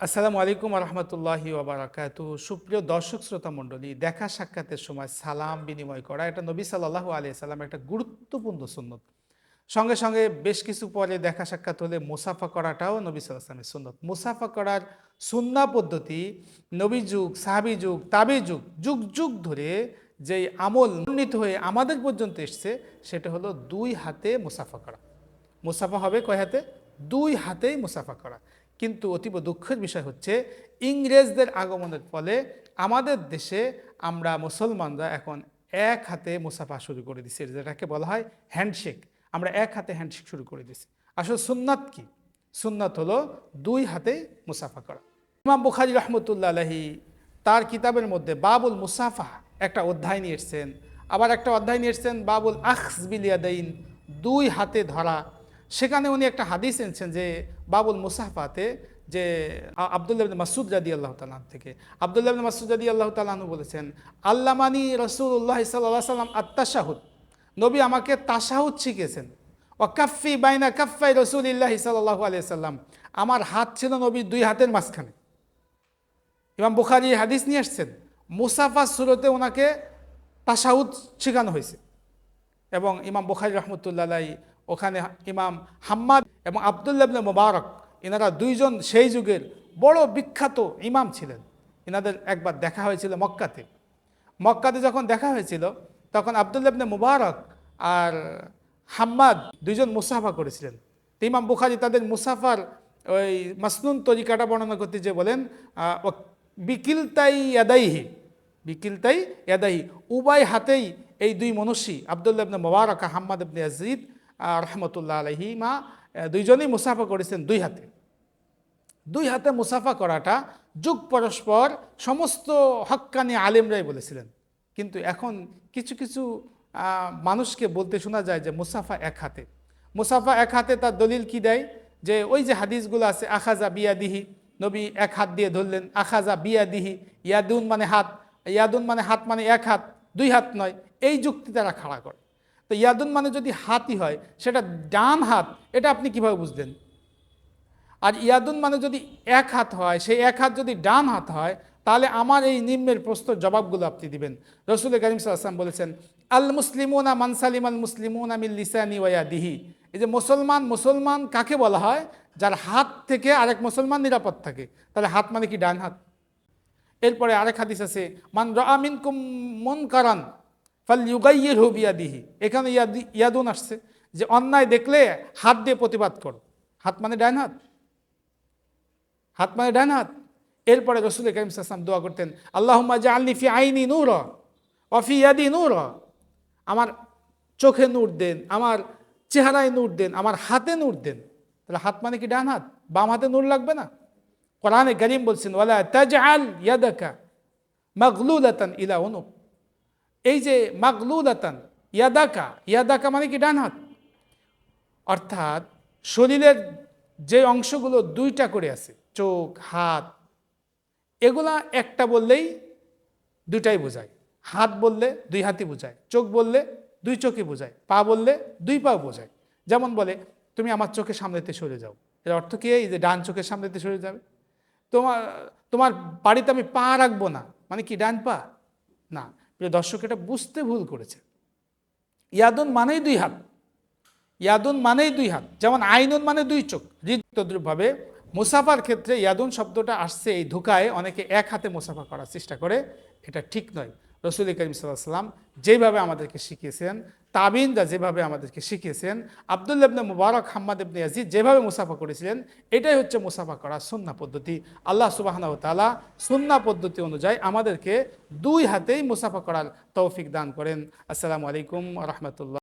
আসসালামু আলাইকুম রহমতুল্লাহি ওবারাকাতু। সুপ্রিয় দর্শক শ্রোতা মণ্ডলী, দেখা সাক্ষাতের সময় সালাম বিনিময় করা এটা নবী সাল্লাল্লাহু আলাইহি সাল্লাম একটা গুরুত্বপূর্ণ সুন্নত। সঙ্গে সঙ্গে বেশ কিছু পরে দেখা সাক্ষাৎ হলে মুসাফা করাটাও নবী সাল্লাল্লাহু আলাইহি সাল্লামের সুন্নত। মুসাফা করার সুন্নাহ পদ্ধতি নবী যুগ, সাহাবী যুগ, তাবি যুগ, যুগ যুগ ধরে যেই আমল উন্নীত হয়ে আমাদের পর্যন্ত এসছে সেটা হলো দুই হাতে মুসাফা করা। মুসাফা হবে কয় হাতে? দুই হাতেই মুসাফা করা। কিন্তু অতীব দুঃখের বিষয় হচ্ছে ইংরেজদের আগমনের ফলে আমাদের দেশে আমরা মুসলমানরা এখন এক হাতে মুসাফা শুরু করে দিছি, যেটাকে বলা হয় হ্যান্ডশেক। আমরা এক হাতে হ্যান্ডশেক শুরু করে দিছি। আসলে সুন্নাত কি? সুন্নাত হলো দুই হাতে মুসাফা করা। ইমাম বুখারী রহমতুল্লাহ আলাইহি তার কিতাবের মধ্যে বাবুল মুসাফা একটা অধ্যায় নিয়ে এসেছেন, আবার একটা অধ্যায় নিয়ে এসেছেন বাবুল আখজ বিল ইয়াদাইন, দুই হাতে ধরা। সেখানে উনি একটা হাদিস এনেছেন যে বাবুল মুসাফাতে যে আব্দুল্লাহ ইবনে মাসউদ রাদিয়াল্লাহু তাআলা থেকে, আব্দুল্লাহ ইবনে মাসউদ রাদিয়াল্লাহু তাআলা বলেছেন, আল্লামানি রাসূলুল্লাহ সাল্লাল্লাহু আলাইহি সাল্লাম আত-তাশাহুদ, নবী আমাকে তাশাহুদ শিখিয়েছেন। ওয়া কাফফি বাইনা কাফফাই রাসূলিল্লাহি সাল্লাল্লাহু আলাইহি সাল্লাম, আমার হাত ছিল নবীর দুই হাতের মাঝখানে। ইমাম বুখারী হাদিস নিয়ে আসছেন, মুসাফা সুরতে ওনাকে তাশাহুদ শেখানো হয়েছে। এবং ইমাম বুখারী রহমতুল্লাহ আলাইহি ওখানে ইমাম হাম্মাদ এবং আব্দুল্লাহ ইবনে মুবারক, এনারা দুইজন সেই যুগের বড় বিখ্যাত ইমাম ছিলেন। এনাদের একবার দেখা হয়েছিল মক্কাতে। মক্কাতে যখন দেখা হয়েছিল তখন আব্দুল্লাহ ইবনে মুবারক আর হাম্মাদ দুইজন মুসাফা করেছিলেন। তো ইমাম বুখারী তাদের মুসাফার ওই মাসনুন তরিকাটা বর্ণনা করতে যে বলেন, বিকিলতাই ইয়াদাইহি, বিকিলতাই ইয়াদাইহি, উভয় হাতেই এই দুই মনুষ্যী আব্দুল্লাহ ইবনে মুবারক আর হাম্মাদ ইবনে ইয়াজিদ রহমতুল্লাহ আলাইহিমা দুইজনেই মুসাফা করেছেন দুই হাতে। দুই হাতে মুসাফা করাটা যুগ পরস্পর সমস্ত হক্কানি আলেমরাই বলেছিলেন। কিন্তু এখন কিছু কিছু মানুষকে বলতে শোনা যায় যে মুসাফা এক হাতে। মুসাফা এক হাতে তার দলিল কি দেয়? যে ওই যে হাদিসগুলো আছে, আখাজা বিয়াদিহি, নবী এক হাত দিয়ে ধরলেন, আখাজা বিয়াদিহি, ইয়াদুন মানে হাত, ইয়াদুন মানে হাত মানে এক হাত, দুই হাত নয়, এই যুক্তি তারা খাড়া করে। তো ইয়াদুন মানে যদি হাতই হয় সেটা ডান হাত, এটা আপনি কিভাবে বুঝলেন? আর ইয়াদুন মানে যদি এক হাত হয়, সেই এক হাত যদি ডান হাত হয়, তাহলে আমার এই নিম্নের প্রশ্নের জবাবগুলো আপনি দিবেন। রাসূল কারীম সাল্লাল্লাহু আলাইহি ওয়াসাল্লাম বলেছেন, আল মুসলিমুনা মান সালিমাল মুসলিমুনা মিন লিসানি ওয়া ইয়াদিহি। এই যে মুসলমান, মুসলমান কাকে বলা হয়? যার হাত থেকে আরেক মুসলমান নিরাপদ থাকে। তাহলে হাত মানে কি ডান হাত? এরপরে আরেক হাদিস আছে, মান রাআ মিনকুম মুনকারান ফালইউগাইয়িরহু বিয়াদিহি। এখানে ইয়াদুন আসছে যে অন্যায় দেখলে হাত দিয়ে প্রতিবাদ করো। হাত মানে ডান হাত, হাত মানে ডান হাত। এরপরে রাসূল কারীম সাল্লাল্লাহু আলাইহি ওয়াসাল্লাম দোয়া করতেন, আল্লাহুম্মা জাআলনি ফি আইনি নূরা ওয়া ফি ইয়াদি নূরা, আমার চোখে নূর দেন, আমার চেহারায় নূর দেন, আমার হাতে নূর দেন। তাহলে হাত মানে কি ডান হাত? বাম হাতে নূর লাগবে না? কোরআনে কারীম বলছেন, ওয়ালা তাজআল ইয়াদাকা মাগলুলাতান ইলা উনুক। এই যে মাগলুলাতান, ইয়াদাকা, ইয়াদাকা মানে কি ডান হাত। অর্থাৎ শরীরের যে অংশগুলো দুইটা করে আছে, চোখ, হাত, এগুলা একটা বললেই দুইটাই বোঝায়। হাত বললে দুই হাতই বোঝায়, চোখ বললে দুই চোখই বোঝায়, পা বললে দুই পাও বোঝায়। যেমন বলে, তুমি আমার চোখের সামনেতে সরে যাও, এর অর্থ কি? এই যে ডান চোখের সামনেতে সরে যাবে। তোমার তোমার বাড়িতে আমি পা রাখবো না, মানে কি ডান পা? না, প্রিয় দর্শক, এটা বুঝতে ভুল করেছে। ইয়াদুন মানেই দুই হাত, ইয়াদুন মানেই দুই হাত, যেমন আইনুন মানে দুই চোখ। তদ্রূপভাবে মুসাফার ক্ষেত্রে ইয়াদুন শব্দটা আসছে এই ধোকায়, অনেকে এক হাতে মুসাফা করার চেষ্টা করে। এটা ঠিক নয়। রাসূল কারীম সাল্লাল্লাহু আলাইহি ওয়াসাল্লাম যেভাবে আমাদেরকে শিখিয়েছেন, তাবিনরা যেভাবে আমাদেরকে শিখিয়েছেন, আব্দুল্লাহ ইবনে মুবারক, হাম্মাদ ইবনে ইয়াজিদ যেভাবে মুসাফা করেছিলেন, এটাই হচ্ছে মুসাফা করার সুন্নাহ পদ্ধতি। আল্লাহ সুবহানাহু ওয়া তাআলা সুন্নাহ পদ্ধতি অনুযায়ী আমাদেরকে দুই হাতেই মুসাফা করার তৌফিক দান করেন। আসসালামু আলাইকুম ওয়া রাহমাতুল্লাহ।